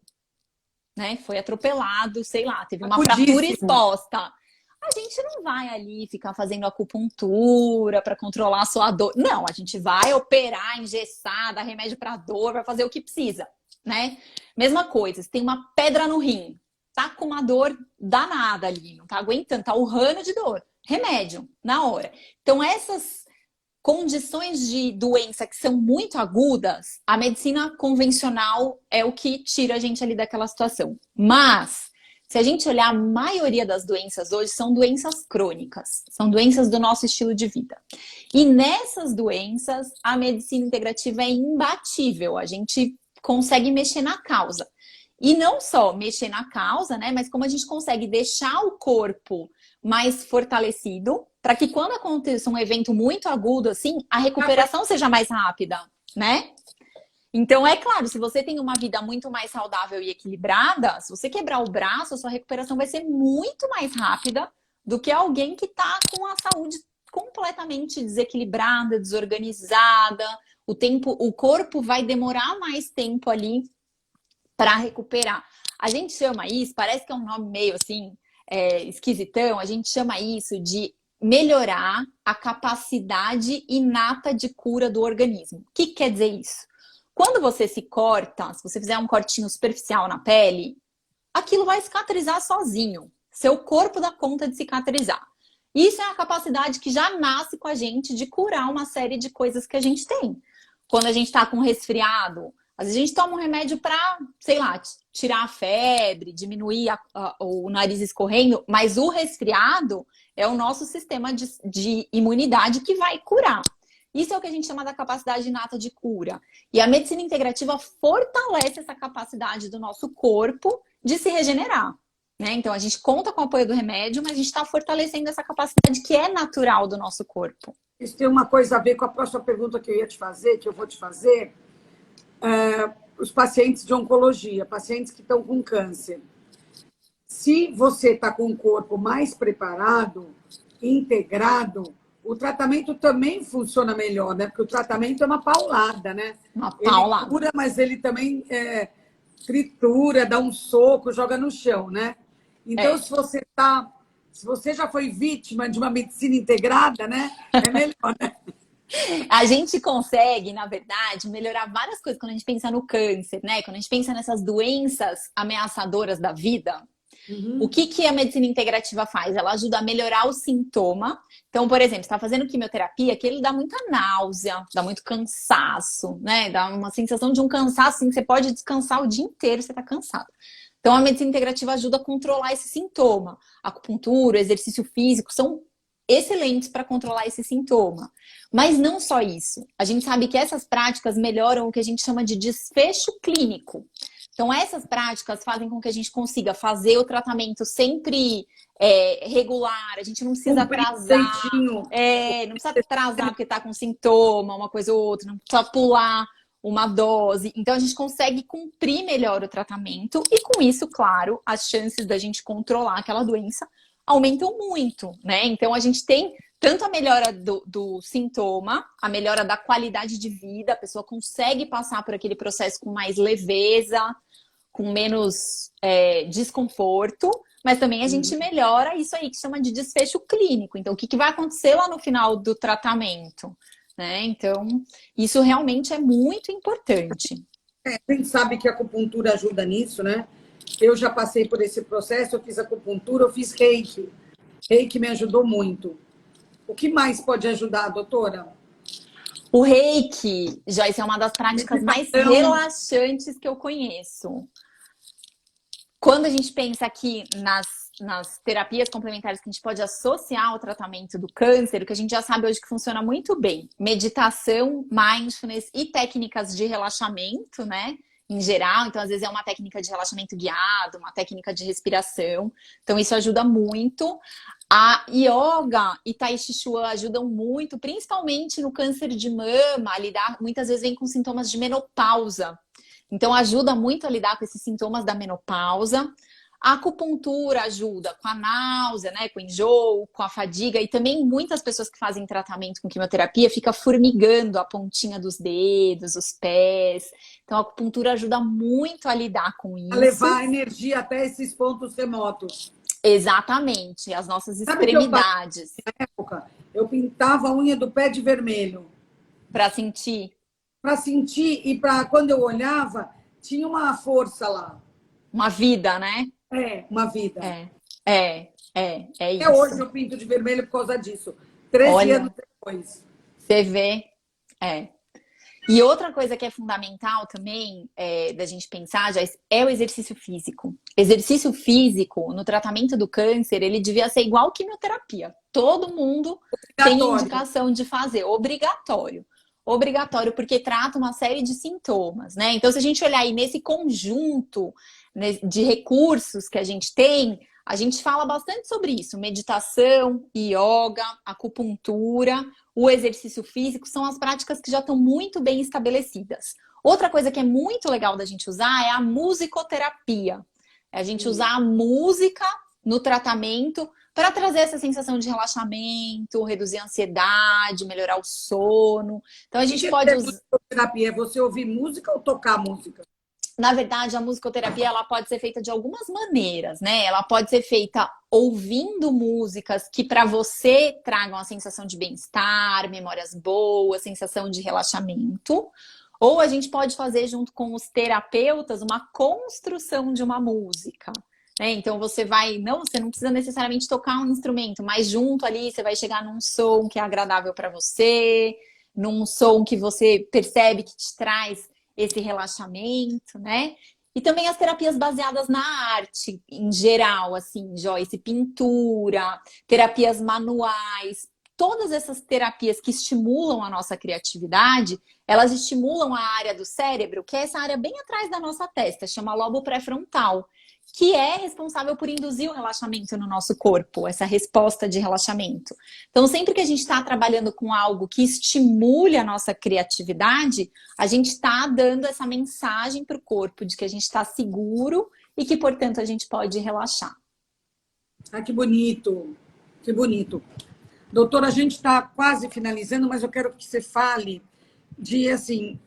né? Foi atropelado, sei lá, teve uma fratura Agudíssimo. exposta. A gente não vai ali ficar fazendo acupuntura para controlar a sua dor. Não, a gente vai operar, engessar, dar remédio para dor, vai fazer o que precisa, né? Mesma coisa, se tem uma pedra no rim, tá com uma dor danada ali, não tá aguentando, tá urrando de dor. Remédio, na hora. Então, essas condições de doença que são muito agudas, a medicina convencional é o que tira a gente ali daquela situação. Mas, se a gente olhar, a maioria das doenças hoje são doenças crônicas, são doenças do nosso estilo de vida. E nessas doenças, a medicina integrativa é imbatível, a gente consegue mexer na causa. E não só mexer na causa, né? Mas como a gente consegue deixar o corpo mais fortalecido, para que quando aconteça um evento muito agudo, assim, a recuperação seja mais rápida, né? Então, é claro, se você tem uma vida muito mais saudável e equilibrada, se você quebrar o braço, a sua recuperação vai ser muito mais rápida do que alguém que está com a saúde completamente desequilibrada, desorganizada. O corpo vai demorar mais tempo ali para recuperar. A gente chama isso, parece que é um nome meio assim, esquisitão, a gente chama isso de melhorar a capacidade inata de cura do organismo. O que quer dizer isso? Quando você se corta, se você fizer um cortinho superficial na pele, aquilo vai cicatrizar sozinho. Seu corpo dá conta de cicatrizar. Isso é a capacidade que já nasce com a gente de curar uma série de coisas que a gente tem. Quando a gente está com resfriado, às vezes a gente toma um remédio para, sei lá, tirar a febre, diminuir o nariz escorrendo, mas o resfriado é o nosso sistema de imunidade que vai curar. Isso é o que a gente chama da capacidade inata de cura. E a medicina integrativa fortalece essa capacidade do nosso corpo de se regenerar, né? Então a gente conta com o apoio do remédio, mas a gente está fortalecendo essa capacidade que é natural do nosso corpo. Isso tem uma coisa a ver com a próxima pergunta que eu ia te fazer, que eu vou te fazer. Os pacientes de oncologia, pacientes que estão com câncer. Se você está com o corpo mais preparado, integrado, o tratamento também funciona melhor, né? Porque o tratamento é uma paulada, né? Uma paulada. Ele cura, mas ele também tritura, dá um soco, joga no chão, né? Então, se você já foi vítima de uma medicina integrada, né? É melhor, né? A gente consegue, na verdade, melhorar várias coisas quando a gente pensa no câncer, né? Quando a gente pensa nessas doenças ameaçadoras da vida, O que a medicina integrativa faz? Ela ajuda a melhorar o sintoma. Então, por exemplo, você está fazendo quimioterapia, que ele dá muita náusea, dá muito cansaço, né? Dá uma sensação de um cansaço, assim, que você pode descansar o dia inteiro, você está cansado. Então, a medicina integrativa ajuda a controlar esse sintoma. A acupuntura, o exercício físico são excelentes para controlar esse sintoma. Mas não só isso. A gente sabe que essas práticas melhoram o que a gente chama de desfecho clínico. Então, essas práticas fazem com que a gente consiga fazer o tratamento sempre regular, a gente não precisa atrasar. Não precisa atrasar porque está com sintoma, uma coisa ou outra, não precisa pular uma dose. Então, a gente consegue cumprir melhor o tratamento e, com isso, claro, as chances da gente controlar aquela doença aumentam muito, né? Então, a gente tem tanto a melhora do sintoma, a melhora da qualidade de vida, a pessoa consegue passar por aquele processo com mais leveza, com menos desconforto, mas também a gente melhora isso aí que chama de desfecho clínico. Então, o que vai acontecer lá no final do tratamento, né? Então, isso realmente é muito importante. A gente sabe que a acupuntura ajuda nisso, né? Eu já passei por esse processo, eu fiz acupuntura, eu fiz reiki. Reiki me ajudou muito. O que mais pode ajudar, doutora? O reiki, Joyce, é uma das práticas mais relaxantes que eu conheço. Quando a gente pensa aqui nas terapias complementares que a gente pode associar ao tratamento do câncer, o que a gente já sabe hoje que funciona muito bem, meditação, mindfulness e técnicas de relaxamento, né? Em geral, então às vezes é uma técnica de relaxamento guiado, uma técnica de respiração, então isso ajuda muito. A yoga e tai chi chuan ajudam muito, principalmente no câncer de mama, a lidar, muitas vezes vem com sintomas de menopausa. Então ajuda muito a lidar com esses sintomas da menopausa. A acupuntura ajuda com a náusea, né, com o enjoo, com a fadiga, e também muitas pessoas que fazem tratamento com quimioterapia ficam formigando a pontinha dos dedos, os pés. Então a acupuntura ajuda muito a lidar com isso. A levar a energia até esses pontos remotos. Exatamente, as nossas extremidades. Na época, eu pintava a unha do pé de vermelho. Para sentir. Para sentir, e para quando eu olhava, tinha uma força lá. Uma vida, né? Uma vida. É isso. Até hoje eu pinto de vermelho por causa disso. 13 anos depois. Você vê. E outra coisa que é fundamental também da gente pensar, Joyce, é o exercício físico. Exercício físico, no tratamento do câncer, ele devia ser igual quimioterapia. Todo mundo tem indicação de fazer. Obrigatório. Obrigatório, porque trata uma série de sintomas, né? Então, se a gente olhar aí nesse conjunto de recursos que a gente tem, a gente fala bastante sobre isso. Meditação, yoga, acupuntura, o exercício físico são as práticas que já estão muito bem estabelecidas. Outra coisa que é muito legal da gente usar é a musicoterapia. É a gente usar a música no tratamento para trazer essa sensação de relaxamento, reduzir a ansiedade, melhorar o sono. Então a gente pode usar. Musicoterapia é você ouvir música ou tocar música? Na verdade, a musicoterapia ela pode ser feita de algumas maneiras, né? Ela pode ser feita ouvindo músicas que para você tragam a sensação de bem-estar, memórias boas, sensação de relaxamento. Ou a gente pode fazer junto com os terapeutas uma construção de uma música. Então você não precisa necessariamente tocar um instrumento, mas junto ali você vai chegar num som que é agradável para você, num som que você percebe que te traz esse relaxamento, né? E também as terapias baseadas na arte, em geral, assim, Joyce, pintura, terapias manuais, todas essas terapias que estimulam a nossa criatividade, elas estimulam a área do cérebro, que é essa área bem atrás da nossa testa, chama lobo pré-frontal, que é responsável por induzir o relaxamento no nosso corpo, essa resposta de relaxamento. Então, sempre que a gente está trabalhando com algo que estimule a nossa criatividade, a gente está dando essa mensagem para o corpo de que a gente está seguro e que, portanto, a gente pode relaxar. Ah, que bonito! Que bonito! Doutora, a gente está quase finalizando, mas eu quero que você fale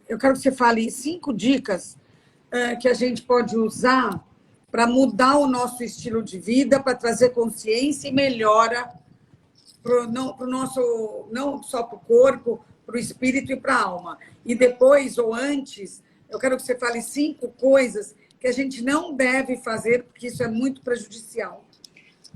eu quero que você fale 5 dicas que a gente pode usar para mudar o nosso estilo de vida, para trazer consciência e melhora pro nosso, não só para o corpo, para o espírito e para a alma. E depois, ou antes, eu quero que você fale 5 coisas que a gente não deve fazer, porque isso é muito prejudicial.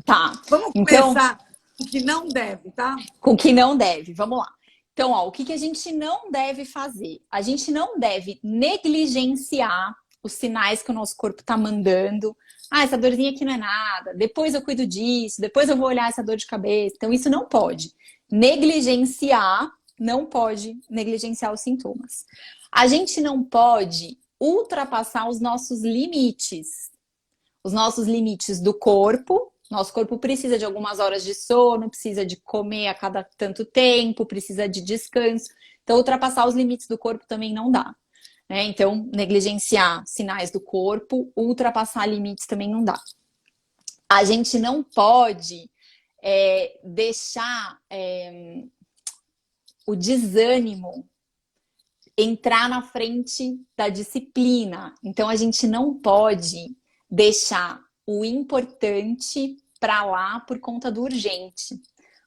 Tá. Vamos Então, começar com o que não deve, tá? com o que não deve, vamos lá. Então, ó, o que a gente não deve fazer? A gente não deve negligenciar os sinais que o nosso corpo está mandando. Ah, essa dorzinha aqui não é nada, depois eu cuido disso, depois eu vou olhar essa dor de cabeça. Então, isso não pode. Negligenciar, não pode negligenciar os sintomas. A gente não pode ultrapassar os nossos limites. Os nossos limites do corpo. Nosso corpo precisa de algumas horas de sono, precisa de comer a cada tanto tempo, precisa de descanso. Então, ultrapassar os limites do corpo também não dá. Né? Então, negligenciar sinais do corpo, ultrapassar limites também não dá. A gente não pode deixar o desânimo entrar na frente da disciplina. Então, a gente não pode deixar o importante para lá por conta do urgente.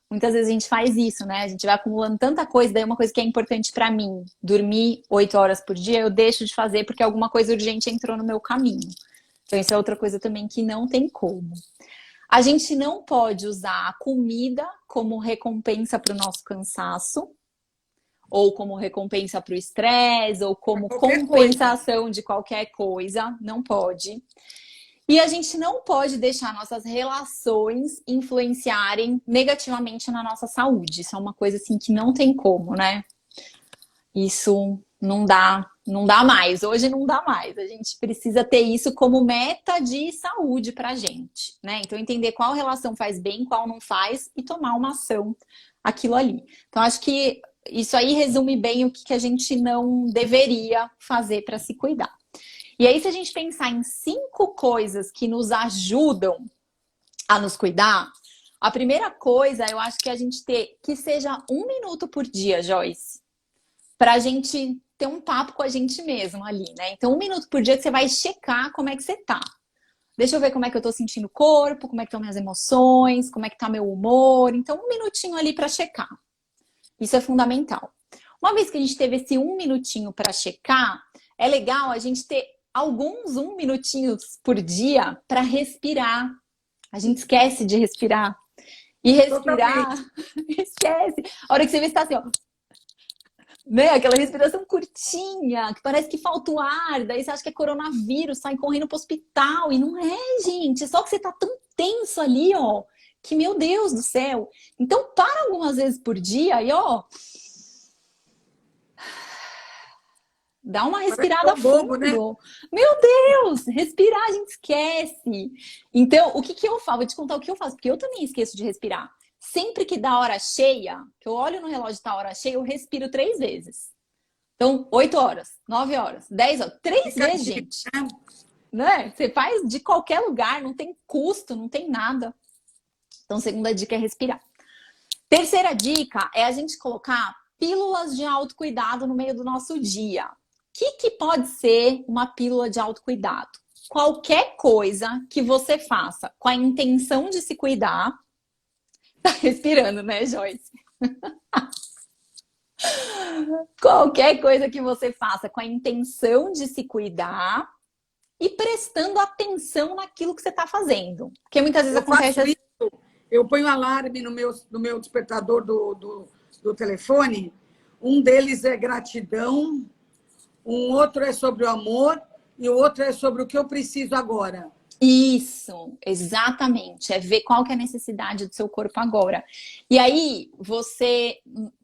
Muitas vezes a gente faz isso, né? A gente vai acumulando tanta coisa, daí uma coisa que é importante para mim, dormir 8 horas por dia, eu deixo de fazer porque alguma coisa urgente entrou no meu caminho. Então, isso é outra coisa também que não tem como. A gente não pode usar a comida como recompensa para o nosso cansaço, ou como recompensa para o estresse, ou como compensação de qualquer coisa. Não pode. E a gente não pode deixar nossas relações influenciarem negativamente na nossa saúde. Isso é uma coisa assim que não tem como, né? Isso não dá mais. Hoje não dá mais. A gente precisa ter isso como meta de saúde pra gente, né? Então entender qual relação faz bem, qual não faz e tomar uma ação aquilo ali. Então acho que isso aí resume bem o que a gente não deveria fazer para se cuidar. E aí, se a gente pensar em 5 coisas que nos ajudam a nos cuidar, a primeira coisa, eu acho que a gente ter que seja 1 minuto por dia, Joyce, para a gente ter um papo com a gente mesmo ali, né? Então, 1 minuto por dia que você vai checar como é que você tá. Deixa eu ver como é que eu tô sentindo o corpo, como é que estão minhas emoções, como é que tá meu humor. Então, 1 minutinho ali para checar. Isso é fundamental. Uma vez que a gente teve esse 1 minutinho para checar, é legal a gente ter alguns 1 minutinhos por dia para respirar. A gente esquece de respirar. E respirar, esquece. A hora que você vê, você tá assim, ó. Né? Aquela respiração curtinha, que parece que falta o ar, daí você acha que é coronavírus, sai correndo pro hospital. E não é, gente. Só que você tá tão tenso ali, ó, que, meu Deus do céu. Então, para algumas vezes por dia e, ó, dá uma respirada fundo. Né? Meu Deus! Respirar a gente esquece. Então, o que eu faço? Vou te contar o que eu faço, porque eu também esqueço de respirar. Sempre que dá hora cheia, que eu olho no relógio e tá hora cheia, eu respiro 3 vezes. Então, 8 horas, 9 horas, 10 horas. 3 vezes, gente. Né? Você faz de qualquer lugar, não tem custo, não tem nada. Então, segunda dica é respirar. Terceira dica é a gente colocar pílulas de autocuidado no meio do nosso dia. O que pode ser uma pílula de autocuidado? Qualquer coisa que você faça com a intenção de se cuidar. Tá respirando, né, Joyce? Qualquer coisa que você faça com a intenção de se cuidar e prestando atenção naquilo que você tá fazendo. Porque muitas vezes acontece assim. Eu ponho alarme no meu despertador do telefone. Um deles é gratidão. Um outro é sobre o amor e o outro é sobre o que eu preciso agora. Isso, exatamente. É ver qual que é a necessidade do seu corpo agora. E aí,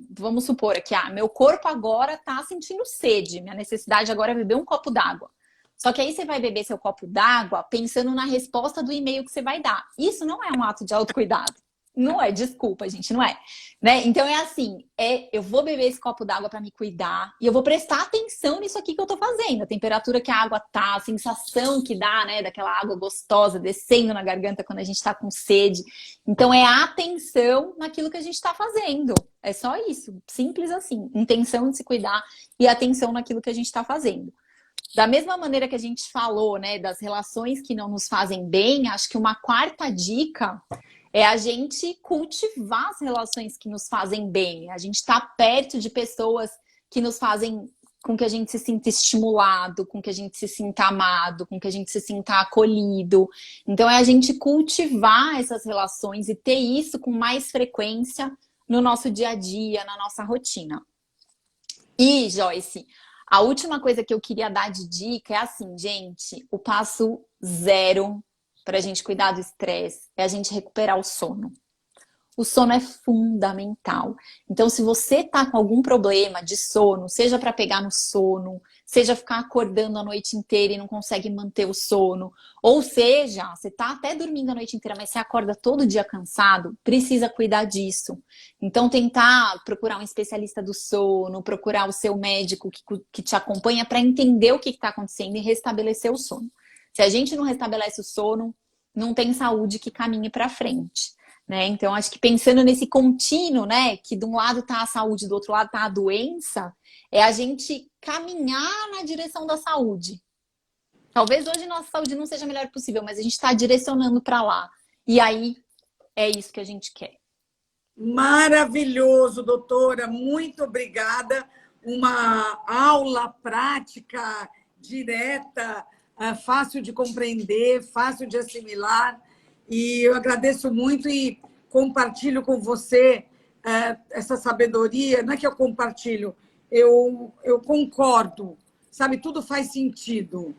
vamos supor aqui, meu corpo agora tá sentindo sede. Minha necessidade agora é beber um copo d'água. Só que aí você vai beber seu copo d'água pensando na resposta do e-mail que você vai dar. Isso não é um ato de autocuidado. Não é, desculpa, gente, não é. Né? Então é assim, eu vou beber esse copo d'água para me cuidar e eu vou prestar atenção nisso aqui que eu tô fazendo. A temperatura que a água tá, a sensação que dá, né, daquela água gostosa descendo na garganta quando a gente tá com sede. Então é atenção naquilo que a gente tá fazendo. É só isso, simples assim. Intenção de se cuidar e atenção naquilo que a gente tá fazendo. Da mesma maneira que a gente falou, né, das relações que não nos fazem bem, acho que uma quarta dica é a gente cultivar as relações que nos fazem bem. A gente tá perto de pessoas que nos fazem com que a gente se sinta estimulado, com que a gente se sinta amado, com que a gente se sinta acolhido. Então, é a gente cultivar essas relações e ter isso com mais frequência no nosso dia a dia, na nossa rotina. E, Joyce, a última coisa que eu queria dar de dica é assim, gente, o passo zero para a gente cuidar do estresse é a gente recuperar o sono. O sono é fundamental. Então, se você tá com algum problema de sono, seja para pegar no sono, seja ficar acordando a noite inteira e não consegue manter o sono, ou seja, você tá até dormindo a noite inteira, mas você acorda todo dia cansado, precisa cuidar disso. Então, tentar procurar um especialista do sono, procurar o seu médico que te acompanha para entender o que está acontecendo e restabelecer o sono. Se a gente não restabelece o sono, não tem saúde que caminhe para frente. Né? Então, acho que pensando nesse contínuo, né, que de um lado está a saúde, do outro lado está a doença, é a gente caminhar na direção da saúde. Talvez hoje nossa saúde não seja a melhor possível, mas a gente está direcionando para lá. E aí, é isso que a gente quer. Maravilhoso, doutora. Muito obrigada. Uma aula prática, direta, fácil de compreender, fácil de assimilar. E eu agradeço muito e compartilho com você essa sabedoria. Não é que eu compartilho, eu concordo. Sabe, tudo faz sentido.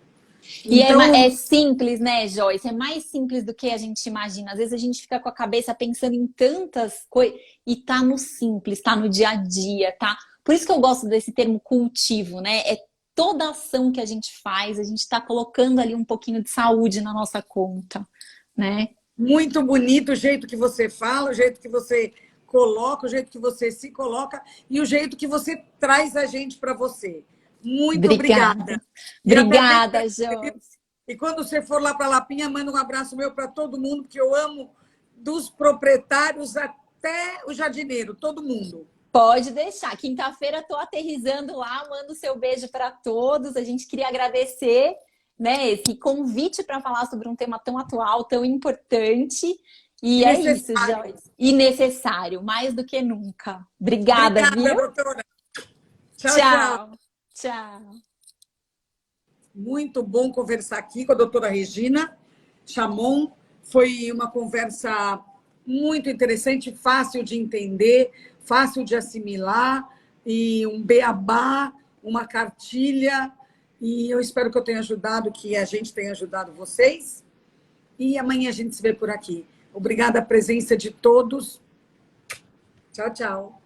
E Então, é simples, né, Joyce? É mais simples do que a gente imagina. Às vezes a gente fica com a cabeça pensando em tantas coisas e tá no simples, tá no dia a dia, tá? Por isso que eu gosto desse termo cultivo, né? É toda ação que a gente faz, a gente tá colocando ali um pouquinho de saúde na nossa conta, né? muito bonito o jeito que você fala, o jeito que você coloca, o jeito que você se coloca e o jeito que você traz a gente para você. Muito obrigada. E até Obrigada, breve. Joyce. E quando você for lá para Lapinha, manda um abraço meu para todo mundo, porque eu amo dos proprietários até o jardineiro, todo mundo. Pode deixar. Quinta-feira estou aterrissando lá, mando seu beijo para todos. A gente queria agradecer, né, esse convite para falar sobre um tema tão atual, tão importante. E é isso, Joyce. E necessário, mais do que nunca. Obrigada, viu? Doutora. Tchau, tchau. Tchau. Tchau. Muito bom conversar aqui com a doutora Regina Chamon. Foi uma conversa muito interessante, fácil de entender, fácil de assimilar, e um beabá, uma cartilha. E eu espero que eu tenha ajudado, que a gente tenha ajudado vocês. E amanhã a gente se vê por aqui. Obrigada a presença de todos. Tchau, tchau.